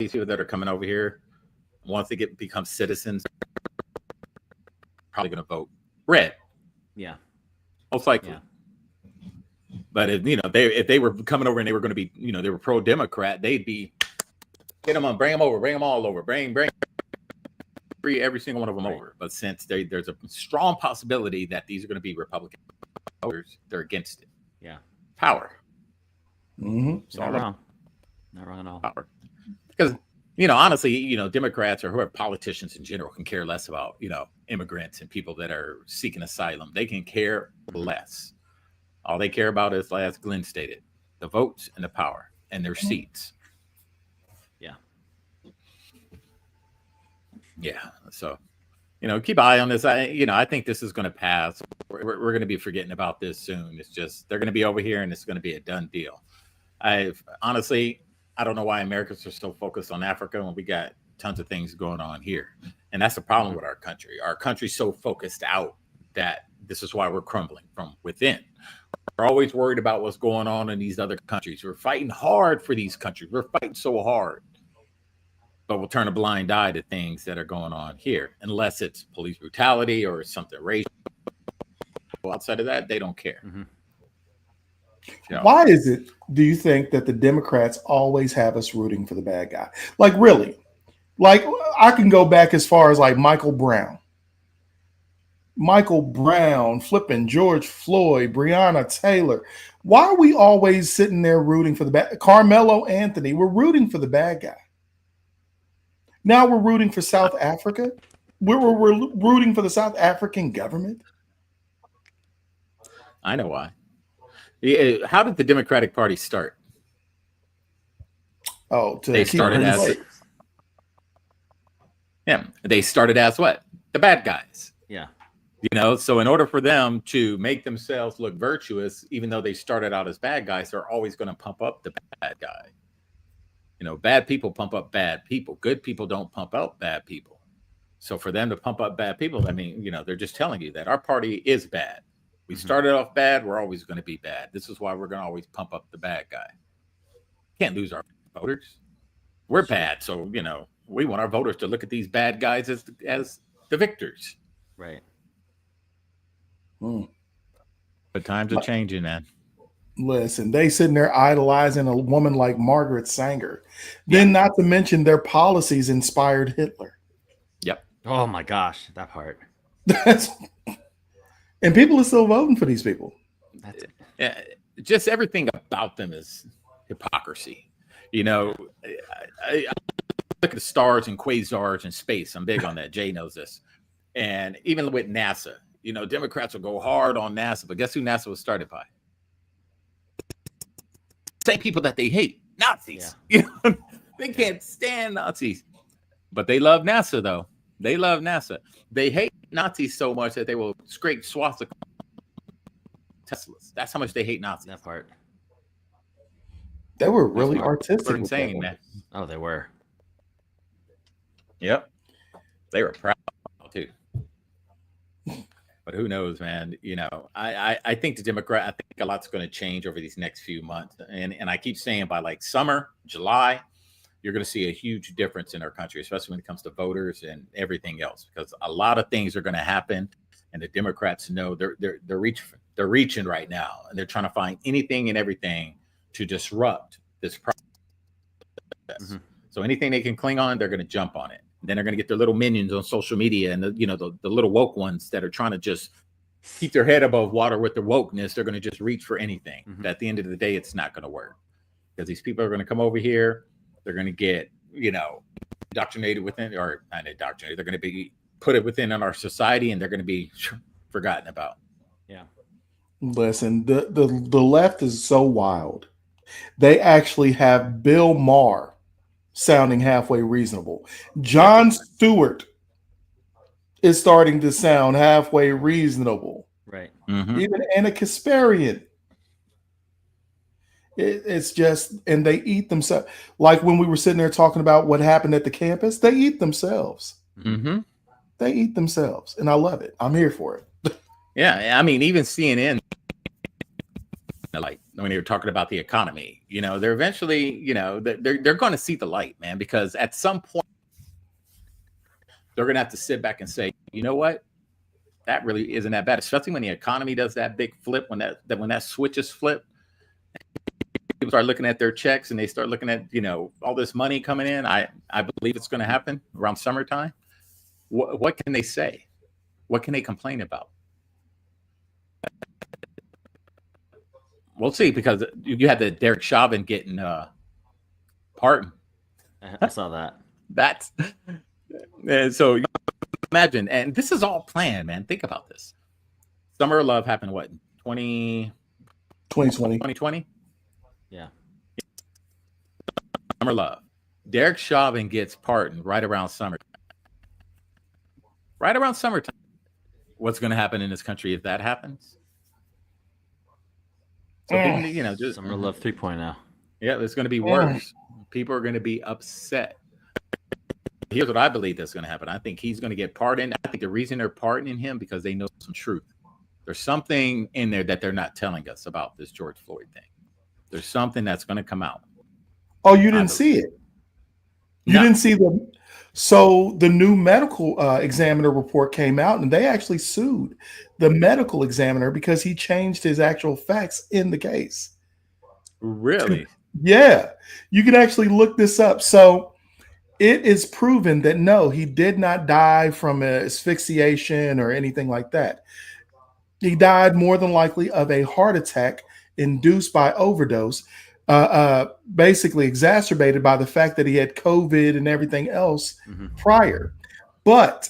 [SPEAKER 1] these people that are coming over here, once they become citizens, probably going to vote red.
[SPEAKER 3] Yeah.
[SPEAKER 1] Most likely.
[SPEAKER 3] Yeah.
[SPEAKER 1] But if they were coming over and they were going to be, they were pro-Democrat, they'd be get them on, bring them over, bring them all over, bring every single one of them over. But since there's a strong possibility that these are going to be Republican voters, they're against it.
[SPEAKER 3] Yeah.
[SPEAKER 1] Power.
[SPEAKER 2] Mm-hmm.
[SPEAKER 1] It's
[SPEAKER 3] Not
[SPEAKER 1] all
[SPEAKER 3] wrong. Not wrong at all.
[SPEAKER 1] power. Because honestly, Democrats or whoever, politicians in general, can care less about immigrants and people that are seeking asylum. They can care less. All they care about is, as Glenn stated, the votes and the power and their seats.
[SPEAKER 3] Yeah.
[SPEAKER 1] Yeah. So, keep an eye on this. I think this is going to pass. We're going to be forgetting about this soon. It's just they're going to be over here and it's going to be a done deal. I don't know why Americans are so focused on Africa when we got tons of things going on here. And that's the problem with our country. Our country's so focused out that this is why we're crumbling from within. We're always worried about what's going on in these other countries. We're fighting hard for these countries. We're fighting so hard. But we'll turn a blind eye to things that are going on here, unless it's police brutality or something racial. Outside of that, they don't care.
[SPEAKER 3] Mm-hmm.
[SPEAKER 2] Why is it, do you think, that the Democrats always have us rooting for the bad guy? Like, really? Like, I can go back as far as like Michael Brown, flipping George Floyd, Breonna Taylor. Why are we always sitting there rooting for the bad? Carmelo Anthony, we're rooting for the bad guy. Now we're rooting for South Africa. We're rooting for the South African government.
[SPEAKER 1] I know why. How did the Democratic Party start? They started as what? The bad guys.
[SPEAKER 3] Yeah.
[SPEAKER 1] So in order for them to make themselves look virtuous, even though they started out as bad guys, they're always going to pump up the bad guy. Bad people pump up bad people. Good people don't pump up bad people. So for them to pump up bad people, they're just telling you that our party is bad. We started off bad. We're always going to be bad. This is why we're going to always pump up the bad guy. Can't lose our voters. We're bad. So, we want our voters to look at these bad guys as the victors.
[SPEAKER 3] Right.
[SPEAKER 1] But times are changing, man.
[SPEAKER 2] Listen, they sitting there idolizing a woman like Margaret Sanger. Then not to mention their policies inspired Hitler.
[SPEAKER 1] Yep.
[SPEAKER 3] Oh my gosh, that part.
[SPEAKER 2] And people are still voting for these people.
[SPEAKER 1] Just everything about them is hypocrisy. I look at the stars and quasars and space. I'm big on that. Jay knows this. And even with NASA, Democrats will go hard on NASA, but guess who NASA was started by? Same people that they hate, Nazis. Yeah. They can't stand Nazis, but they love NASA though. They love NASA. They hate Nazis so much that they will scrape swastika Teslas. That's how much they hate Nazis.
[SPEAKER 3] That part.
[SPEAKER 2] They were really artistic.
[SPEAKER 1] They're insane, man.
[SPEAKER 3] Oh, they were.
[SPEAKER 1] Yep. They were proud too. But who knows, man? I think I think a lot's going to change over these next few months. And I keep saying by like summer, July, you're going to see a huge difference in our country, especially when it comes to voters and everything else, because a lot of things are going to happen. And the Democrats know they're reaching right now, and they're trying to find anything and everything to disrupt this process. Mm-hmm. So anything they can cling on, they're going to jump on it. Then they're going to get their little minions on social media and the little woke ones that are trying to just keep their head above water with their wokeness. They're going to just reach for anything. Mm-hmm. But at the end of the day, it's not going to work, because these people are going to come over here. They're going to get, indoctrinated within, or not indoctrinated. They're going to be put within our society, and they're going to be forgotten about.
[SPEAKER 3] Yeah.
[SPEAKER 2] Listen, the left is so wild. They actually have Bill Maher sounding halfway reasonable. Jon Stewart is starting to sound halfway reasonable.
[SPEAKER 3] Right.
[SPEAKER 1] Mm-hmm.
[SPEAKER 2] Even Anna Kasparian. It's just, and they eat themselves. Like when we were sitting there talking about what happened at the campus, they eat themselves.
[SPEAKER 1] Mm-hmm.
[SPEAKER 2] They eat themselves, and I love it. I'm here for it.
[SPEAKER 1] Yeah, even CNN, like when they were talking about the economy, they're eventually, they're going to see the light, man, because at some point they're going to have to sit back and say, you know what? that really isn't that bad, especially when the economy does that big flip, when that switches flip. People start looking at their checks and they start looking at, all this money coming in. I believe it's going to happen around summertime. What can they say? What can they complain about? We'll see, because you had the Derek Chauvin getting pardoned.
[SPEAKER 3] I saw that.
[SPEAKER 1] That's and so you imagine, and this is all planned, man. Think about this. Summer of Love happened what, 2020?
[SPEAKER 3] Yeah.
[SPEAKER 1] Summer of Love. Derek Chauvin gets pardoned right around summertime. Right around summertime. What's going to happen in this country if that happens? So people, just
[SPEAKER 3] Summer of Love 3.0.
[SPEAKER 1] Yeah, it's going to be worse. People are going to be upset. Here's what I believe that's going to happen. I think he's going to get pardoned. I think the reason they're pardoning him because they know some truth. There's something in there that they're not telling us about this George Floyd thing. There's something that's going to come out.
[SPEAKER 2] Oh, you didn't see it? You didn't see the... So the new medical examiner report came out, and they actually sued the medical examiner because he changed his actual facts in the case.
[SPEAKER 1] Really?
[SPEAKER 2] Yeah. You can actually look this up. So it is proven that no, he did not die from asphyxiation or anything like that. He died more than likely of a heart attack induced by overdose, basically exacerbated by the fact that he had COVID and everything else prior. But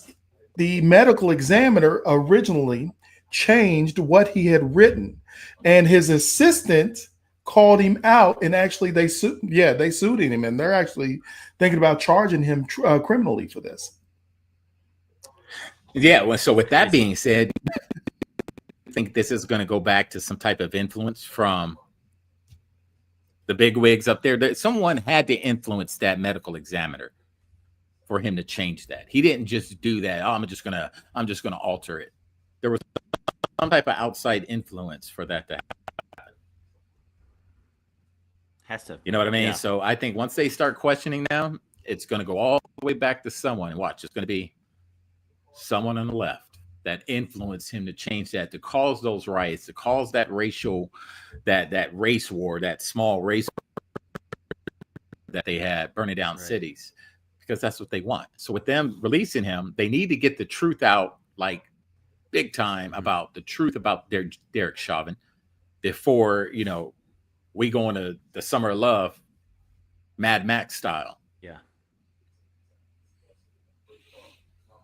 [SPEAKER 2] the medical examiner originally changed what he had written, and his assistant called him out, and actually they sued him, and they're actually thinking about charging him criminally for this.
[SPEAKER 1] Yeah. Well, so with that being said, I think this is going to go back to some type of influence from the big wigs up there. That someone had to influence that medical examiner for him to change that. He didn't just do that. Oh, I'm just gonna alter it. There was some type of outside influence for that to happen.
[SPEAKER 3] Has to.
[SPEAKER 1] You know what I mean?
[SPEAKER 3] Yeah.
[SPEAKER 1] So I think once they start questioning them, it's going to go all the way back to someone. Watch, it's going to be someone on the left that influenced him to change that, to cause those riots, to cause that racial, that race war, that small race that they had burning down cities, because that's what they want. So with them releasing him, they need to get the truth out, like big time, about the truth about Derek Chauvin before, we go into the Summer of Love, Mad Max style.
[SPEAKER 3] Yeah.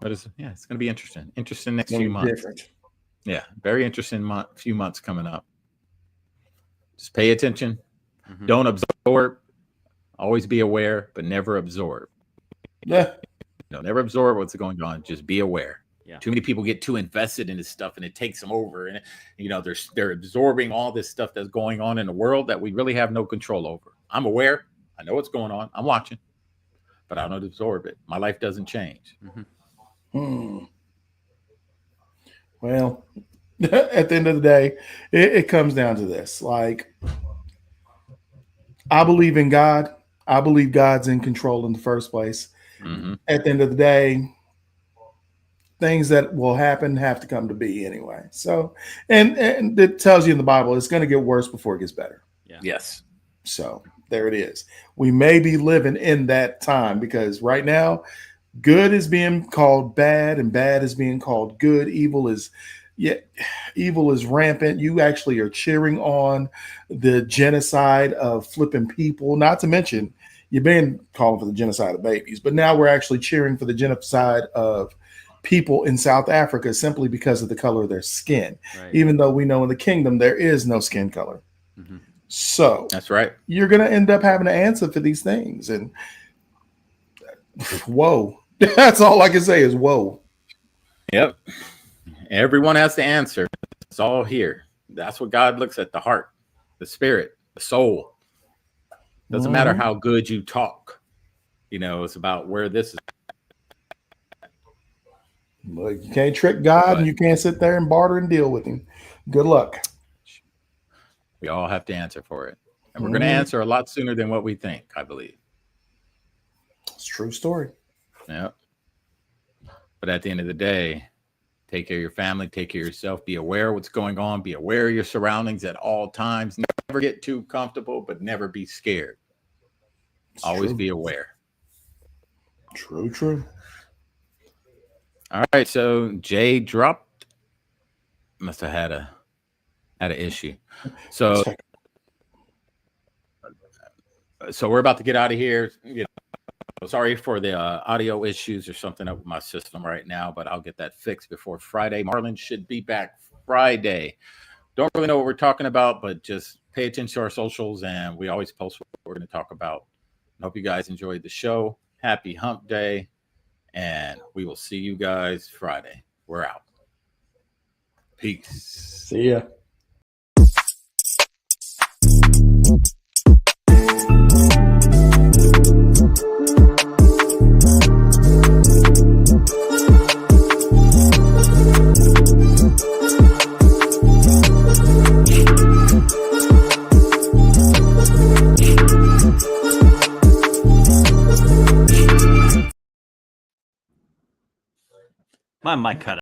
[SPEAKER 1] But it's going to be interesting. Interesting next few months.
[SPEAKER 2] Different.
[SPEAKER 1] Yeah, very interesting few months coming up. Just pay attention. Don't absorb. Always be aware, but never absorb.
[SPEAKER 2] Yeah.
[SPEAKER 1] Never absorb what's going on. Just be aware.
[SPEAKER 3] Yeah.
[SPEAKER 1] Too many people get too invested in this stuff, and it takes them over. And they're absorbing all this stuff that's going on in the world that we really have no control over. I'm aware. I know what's going on. I'm watching, but I don't absorb it. My life doesn't change.
[SPEAKER 2] Well, at the end of the day, it comes down to this. Like, I believe in God. I believe God's in control in the first place. At the end of the day, things that will happen have to come to be anyway. So, and it tells you in the Bible, it's going to get worse before it gets better.
[SPEAKER 3] Yeah.
[SPEAKER 1] Yes.
[SPEAKER 2] So there it is. We may be living in that time, because right now, good is being called bad and bad is being called good. Evil is rampant. You actually are cheering on the genocide of flipping people, not to mention you've been calling for the genocide of babies, but now we're actually cheering for the genocide of people in South Africa simply because of the color of their skin.
[SPEAKER 3] Right.
[SPEAKER 2] Even though we know in the kingdom there is no skin color. So
[SPEAKER 1] that's right.
[SPEAKER 2] You're going to end up having to answer for these things. And whoa. That's all I can say is whoa.
[SPEAKER 1] Yep. Everyone has to answer. It's all here. That's what God looks at: the heart, the spirit, the soul. Doesn't matter how good you talk. It's about where this is.
[SPEAKER 2] Look, you can't trick God, and you can't sit there and barter and deal with him. Good luck.
[SPEAKER 1] We all have to answer for it. And we're going to answer a lot sooner than what we think, I believe.
[SPEAKER 2] It's a true story.
[SPEAKER 1] Yeah. But at the end of the day, Take care of your family. Take care of yourself. Be aware of what's going on. Be aware of your surroundings at all times. Never get too comfortable, but never be scared. Always be aware.
[SPEAKER 2] True.
[SPEAKER 1] All right. So Jay dropped. Must have had an issue. So we're about to get out of here. Sorry for the audio issues or something up with my system right now, but I'll get that fixed before Friday. Marlon should be back Friday. Don't really know what we're talking about, but just pay attention to our socials, and we always post what we're going to talk about. I hope you guys enjoyed the show. Happy Hump Day, and we will see you guys Friday. We're out. Peace.
[SPEAKER 2] See ya.
[SPEAKER 3] My mic cut out.